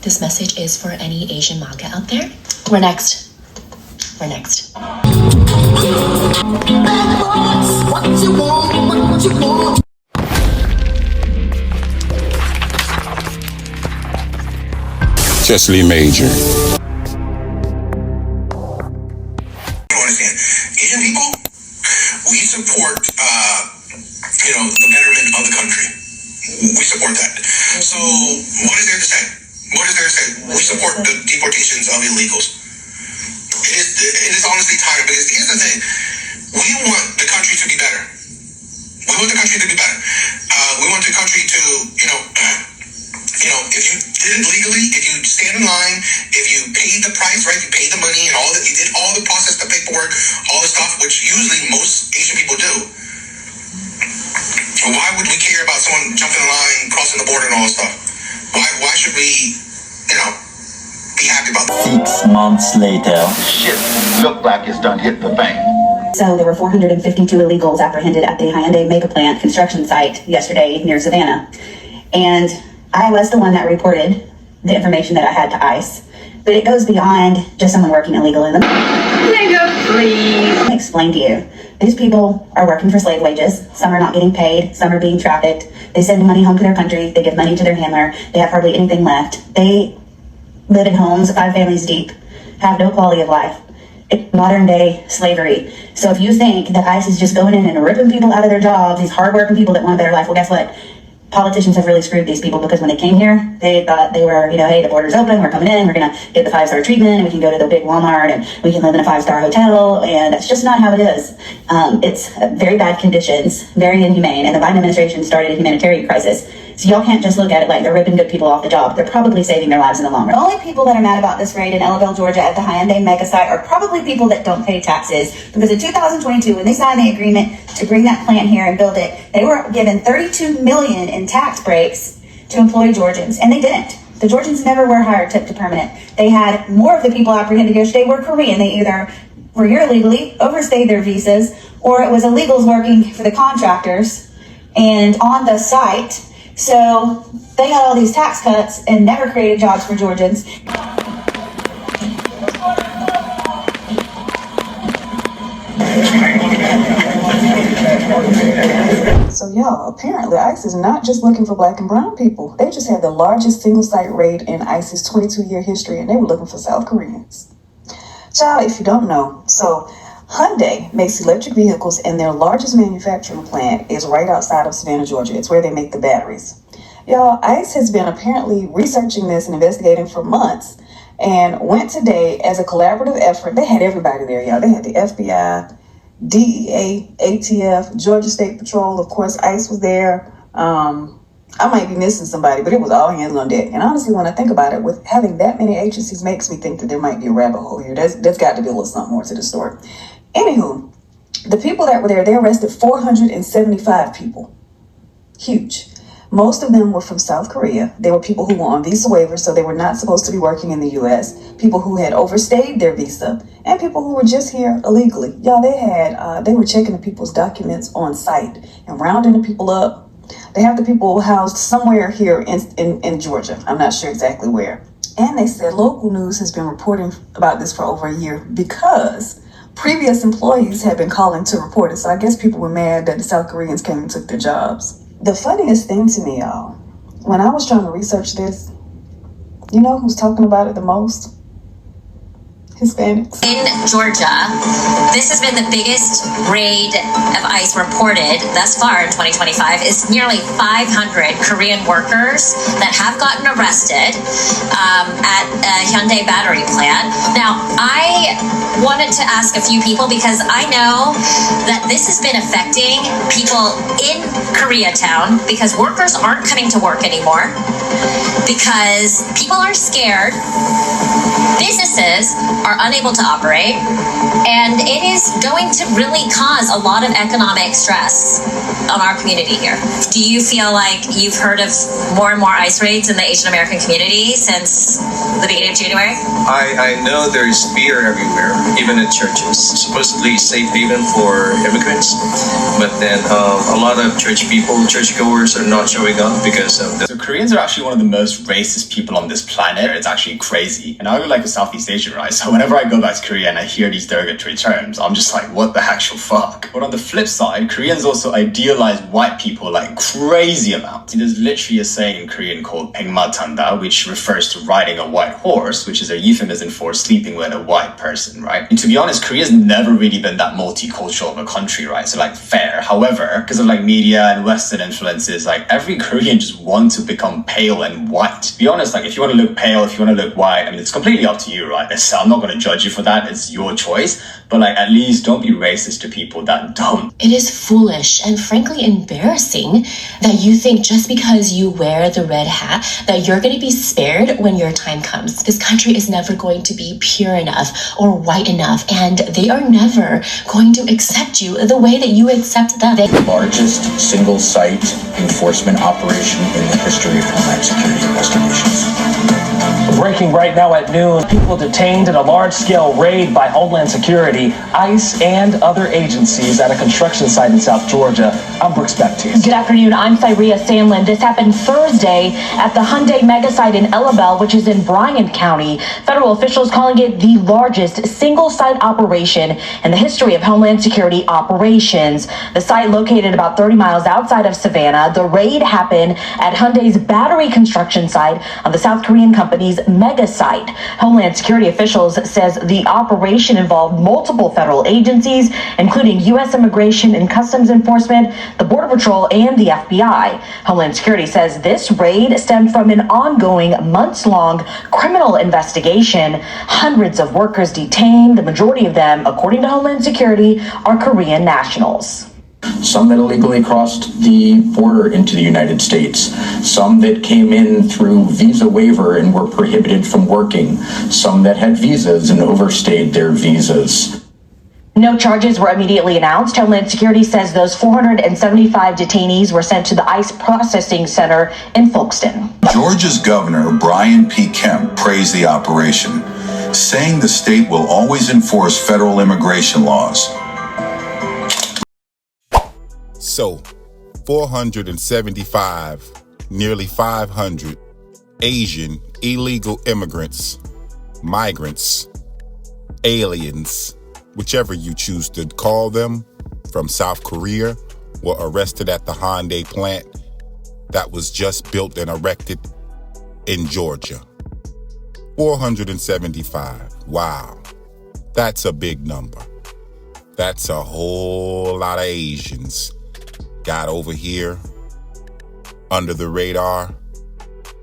This message is for any Asian MAGA out there. We're next. We're next. Chesley Major. Asian people, we support, the betterment of the country. We support that. So, what is there to say? We support the deportations of illegals. It is honestly time, because here's the thing. We want the country to be better. We want the country to be better. We want the country to, if you did it legally, if you stand in line, if you paid the price, right, you paid the money and all that, you did all the process, the paperwork, all the stuff, which usually most Asian people do. Why would we care about someone jumping the line, crossing the border and all that stuff? Why should we, be happy about that? 6 months later, shit looked like it's done hit the bank. So there were 452 illegals apprehended at the Hyundai mega plant construction site yesterday near Savannah. And I was the one that reported the information that I had to ICE. But it goes beyond just someone working illegal in the... please. Let me explain to you. These people are working for slave wages. Some are not getting paid. Some are being trafficked. They send money home to their country. They give money to their handler. They have hardly anything left. They live in homes 5 families deep, have no quality of life. It's modern day slavery. So if you think that ICE is just going in and ripping people out of their jobs, these hardworking people that want a better life, well, guess what? Politicians have really screwed these people, because when they came here, they thought they were, hey, the border's open, we're coming in, we're going to get the 5-star treatment, and we can go to the big Walmart, and we can live in a 5-star hotel, and that's just not how it is. It's very bad conditions, very inhumane, and the Biden administration started a humanitarian crisis. So y'all can't just look at it like they're ripping good people off the job. They're probably saving their lives in the long run. The only people that are mad about this raid in Ellaville, Georgia at the Hyundai mega site are probably people that don't pay taxes. Because in 2022, when they signed the agreement to bring that plant here and build it, they were given $32 million in tax breaks to employ Georgians, and they didn't. The Georgians never were hired tip to permanent. They had more of the people apprehended yesterday were Korean. They either were here illegally, overstayed their visas, or it was illegals working for the contractors and on the site. So they got all these tax cuts and never created jobs for Georgians. So y'all, apparently ICE is not just looking for black and brown people. They just had the largest single site raid in ICE's 22-year history, and they were looking for South Koreans. Child, if you don't know, so Hyundai makes electric vehicles, and their largest manufacturing plant is right outside of Savannah, Georgia. It's where they make the batteries. Y'all, ICE has been apparently researching this and investigating for months, and went today as a collaborative effort. They had everybody there, y'all. They had the FBI, DEA, ATF, Georgia State Patrol. Of course, ICE was there. I might be missing somebody, but it was all hands on deck. And honestly, when I think about it, with having that many agencies makes me think that there might be a rabbit hole here. There's got to be a little something more to the story. Anywho, the people that were there, they arrested 475 people. Huge. Most of them were from South Korea. They were people who were on visa waivers, so they were not supposed to be working in the U.S. People who had overstayed their visa, and people who were just here illegally. Y'all, they were checking the people's documents on site and rounding the people up. They have the people housed somewhere here in Georgia. I'm not sure exactly where. And they said local news has been reporting about this for over a year because previous employees had been calling to report it. So I guess people were mad that the South Koreans came and took their jobs. The funniest thing to me, y'all, when I was trying to research this, you know who's talking about it the most? Hispanics. In Georgia, this has been the biggest raid of ICE reported thus far in 2025. Is nearly 500 Korean workers that have gotten arrested at a Hyundai battery plant. Now, I wanted to ask a few people because I know that this has been affecting people in Koreatown because workers aren't coming to work anymore because people are scared. Businesses are unable to operate, and it is going to really cause a lot of economic stress on our community here. Do you feel like you've heard of more and more ICE raids in the Asian American community since the beginning of January? I know there is fear everywhere, even at churches. Supposedly safe haven for immigrants, but then a lot of churchgoers are not showing up because of this. So Koreans are actually one of the most racist people on this planet. It's actually crazy. And I look like a Southeast Asian, right? So whenever I go back to Korea and I hear these derogatory terms, I'm just like, what the actual fuck? But on the flip side, Koreans also idealize white people like crazy amounts. There's literally a saying in Korean called 백마탄다, which refers to riding a white horse, which is a euphemism for sleeping with a white person, right? And to be honest, Korea's never really been that multicultural of a country, right? So like fair. However, because of like media and Western influences, like every Korean just wants to become pale and white. To be honest, like if you want to look pale, if you want to look white, I mean, it's completely up to you, right? So I'm not going to judge you for that. It's your choice. But like, at least don't be racist to people that don't. It is foolish and frankly embarrassing that you think just because you wear the red hat that you're going to be spared when your time comes. This country is never going to be pure enough or white enough, and they are never going to accept you the way that you accept them. The largest single-site enforcement operation in the history of Homeland Security investigations. Breaking right now at noon, people detained in a large-scale raid by Homeland Security, ICE, and other agencies at a construction site in South Georgia. I'm Brooks Baptiste. Good afternoon. I'm Cyria Sandlin. This happened Thursday at the Hyundai mega site in Ellabelle, which is in Bryan County. Federal officials calling it the largest single-site operation in the history of Homeland Security operations. The site located about 30 miles outside of Savannah. The raid happened at Hyundai's battery construction site on the South Korean company's mega site. Homeland Security officials says the operation involved multiple federal agencies, including U.S. Immigration and Customs Enforcement, the Border Patrol, and the FBI. Homeland Security says this raid stemmed from an ongoing months-long criminal investigation. Hundreds of workers detained, the majority of them, according to Homeland Security, are Korean nationals. Some that illegally crossed the border into the United States, some that came in through visa waiver and were prohibited from working, some that had visas and overstayed their visas. No charges were immediately announced. Homeland Security says those 475 detainees were sent to the ICE processing center in Folkestone. Georgia's Governor Brian P. Kemp praised the operation, saying the state will always enforce federal immigration laws. So, 475, nearly 500 Asian illegal immigrants, migrants, aliens, whichever you choose to call them, from South Korea were arrested at the Hyundai plant that was just built and erected in Georgia. 475. Wow. That's a big number. That's a whole lot of Asians got over here under the radar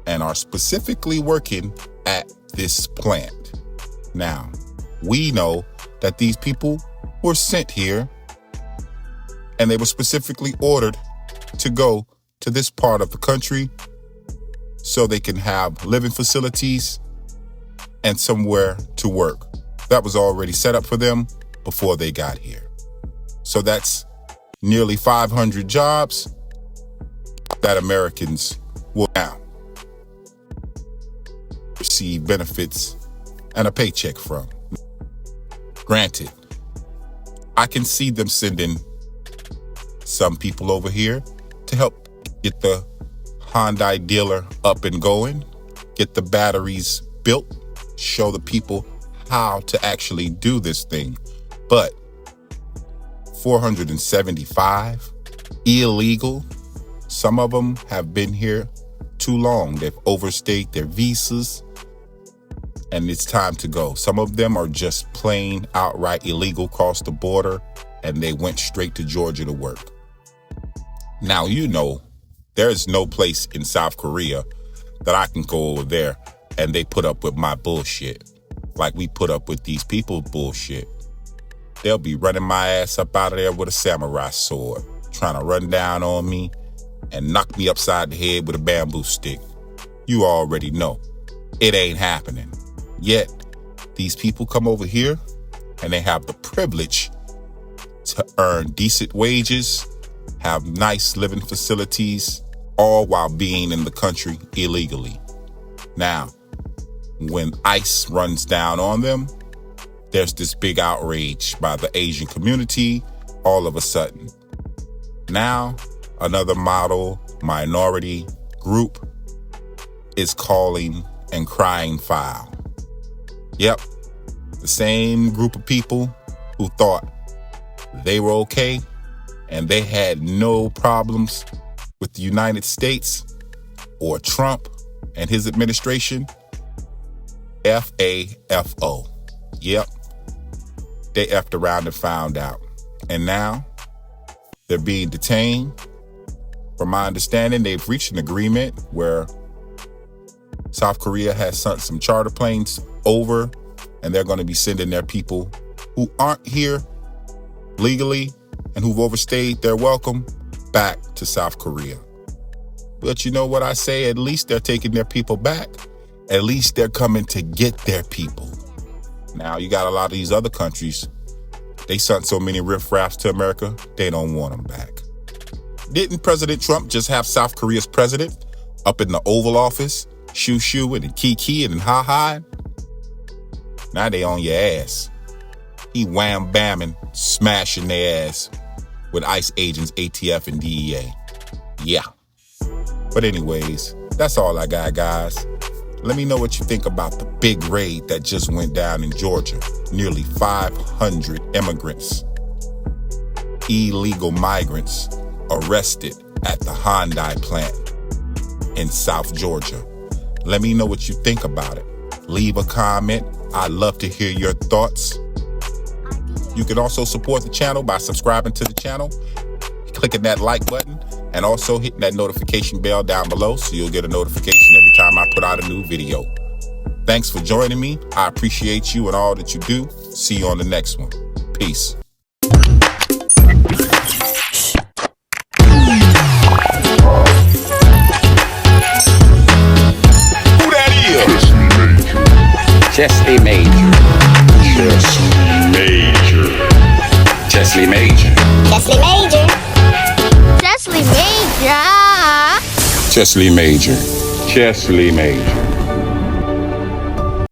and are specifically working at this plant. Now, we know that these people were sent here and they were specifically ordered to go to this part of the country so they can have living facilities and somewhere to work. That was already set up for them before they got here. So that's nearly 500 jobs that Americans will now receive benefits and a paycheck from. Granted, I can see them sending some people over here to help get the Hyundai dealer up and going, get the batteries built, show the people how to actually do this thing. But 475 illegal, some of them have been here too long. They've overstayed their visas and it's time to go. Some of them are just plain outright illegal, crossed the border, and they went straight to Georgia to work. Now, you know, there's no place in South Korea that I can go over there and they put up with my bullshit like we put up with these people's bullshit. They'll be running my ass up out of there with a samurai sword, trying to run down on me and knock me upside the head with a bamboo stick. You already know. It ain't happening. Yet, These people come over here and they have the privilege to earn decent wages, have nice living facilities, all while being in the country illegally. Now, when ICE runs down on them, there's this big outrage by the Asian community all of a sudden. Now, another model minority group is calling and crying foul. Yep, the same group of people who thought they were okay and they had no problems with the United States or Trump and his administration. FAFO. Yep, they effed around and found out. And now they're being detained. From my understanding, they've reached an agreement where South Korea has sent some charter planes over, and they're going to be sending their people who aren't here legally and who've overstayed their welcome back to South Korea. But you know what I say? At least they're taking their people back. At least they're coming to get their people. Now, you got a lot of these other countries. They sent so many riffraffs to America, they don't want them back. Didn't President Trump just have South Korea's president up in the Oval Office, shoo-shooing and kiki-and ha-ha? Now they on your ass. He wham-bamming, smashing their ass with ICE agents, ATF, and DEA. Yeah. But anyways, that's all I got, guys. Let me know what you think about the big raid that just went down in Georgia. Nearly 500 immigrants, illegal migrants, arrested at the Hyundai plant in South Georgia. Let me know what you think about it. Leave a comment. I'd love to hear your thoughts. You can also support the channel by subscribing to the channel, clicking that like button, and also hitting that notification bell down below so you'll get a notification every time I put out a new video. Thanks for joining me. I appreciate you and all that you do. See you on the next one. Peace. Who that is? Chesley Major. Chesley Major. Chesley Major. Chesley Major. Chesley Major. Chesley Major.